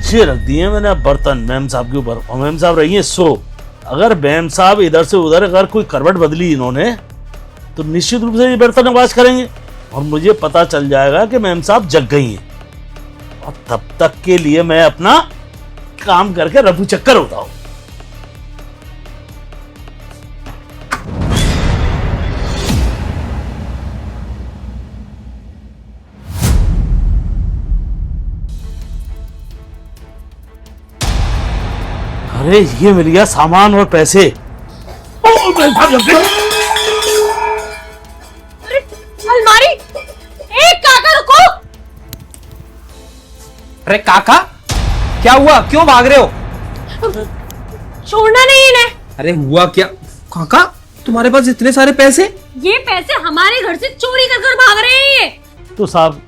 ये रख दिए मैंने बर्तन मैम साहब के ऊपर, और मैम साहब रही हैं सो। अगर मैम साहब इधर से उधर अगर कोई करवट बदली इन्होंने तो निश्चित रूप से ये बर्तन आवाज करेंगे और मुझे पता चल जाएगा कि मैम साहब जग गई हैं। और तब तक के लिए मैं अपना काम करके रफू चक्कर होता हूं। अरे ये मिल गया सामान और पैसे। अलमारी, एक काका रुको। अरे काका क्या हुआ, क्यों भाग रहे हो? छोड़ना नहीं इन्हें। अरे हुआ क्या काका, तुम्हारे पास इतने सारे पैसे? ये पैसे हमारे घर से चोरी कर भाग रहे हैं ये। तो साहब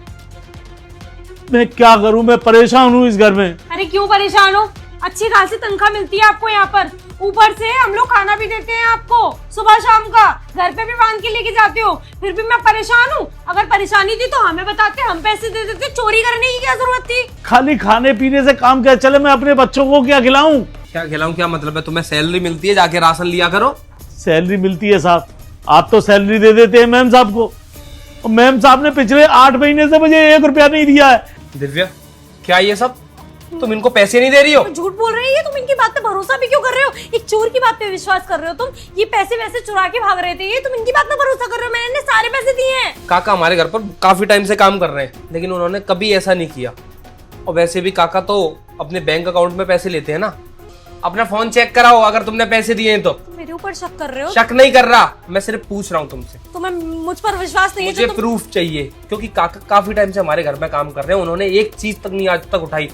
मैं क्या करूं, मैं परेशान हूं इस घर में। अरे क्यों परेशान हो, अच्छी खासी तनख्वाह मिलती है आपको यहाँ पर, ऊपर से हम लोग खाना भी देते हैं आपको सुबह शाम का, घर पे भी बांध के लेके जाते हो, फिर भी मैं परेशान हूँ। अगर परेशानी थी तो हमें बताते, हम पैसे दे देते, चोरी करने की क्या जरूरत थी? खाली खाने पीने से काम क्या चले, मैं अपने बच्चों को क्या खिलाऊं? क्या खिलाऊं, क्या मतलब है? तुम्हें सैलरी मिलती है, जाके राशन लिया करो। सैलरी मिलती है साहब, आप तो सैलरी दे देते हैं मैम साहब को, और मैम साहब ने पिछले 8 महीने से मुझे 1 रुपया नहीं दिया है। दिव्या क्या ये सब, तुम इनको पैसे नहीं दे रही हो? झूठ बोल रही है, तुम इनकी बात पे भरोसा भी क्यों कर रहे हो? एक चोर की बात पे विश्वास कर रहे हो तुम? ये पैसे वैसे चुरा के भाग रहे थे, ये तुम इनकी बात पे भरोसा कर रहे हो? मैंने सारे पैसे दिए हैं। काका हमारे घर पर काफी टाइम से काम कर रहे हैं, लेकिन उन्होंने कभी ऐसा नहीं किया। और वैसे भी काका तो अपने बैंक अकाउंट में पैसे लेते हैं ना। अपना फोन चेक कराओ अगर तुमने पैसे दिए हैं तो। मेरे ऊपर शक कर रहे हो? शक नहीं कर रहा, मैं सिर्फ पूछ रहा हूँ तुमसे। तुम्हें मुझ पर विश्वास नहीं है? मुझे प्रूफ चाहिए, क्योंकि काका काफी टाइम से हमारे घर में काम कर रहे हैं, उन्होंने एक चीज तक नहीं आज तक उठाई।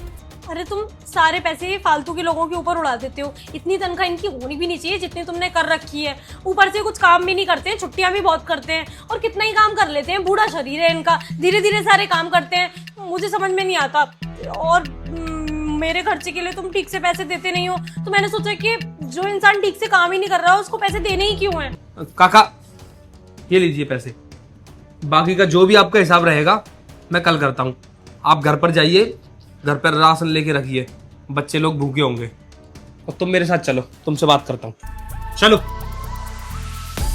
अरे तुम सारे पैसे फालतू के लोगों के ऊपर उड़ा देते हो। इतनी तनख्वाह इनकी होनी भी नहीं चाहिए जितनी तुमने कर रखी है। ऊपर से कुछ काम भी नहीं करते हैं, छुट्टियां भी बहुत करते हैं, और कितना ही काम कर लेते हैं। बूढ़ा शरीर है इनका, धीरे धीरे सारे काम करते हैं। मुझे समझ में नहीं आता। और मेरे खर्चे के लिए तुम ठीक से पैसे देते नहीं हो, तो मैंने सोचा कि जो इंसान ठीक से काम ही नहीं कर रहा उसको पैसे देने ही क्यों हैं? काका ये लीजिए पैसे, बाकी का जो भी आपका हिसाब रहेगा मैं कल करता हूँ। आप घर पर जाइए, घर पर राशन लेके रखिए, बच्चे लोग भूखे होंगे। और तुम मेरे साथ चलो, तुमसे बात करता हूँ। चलो।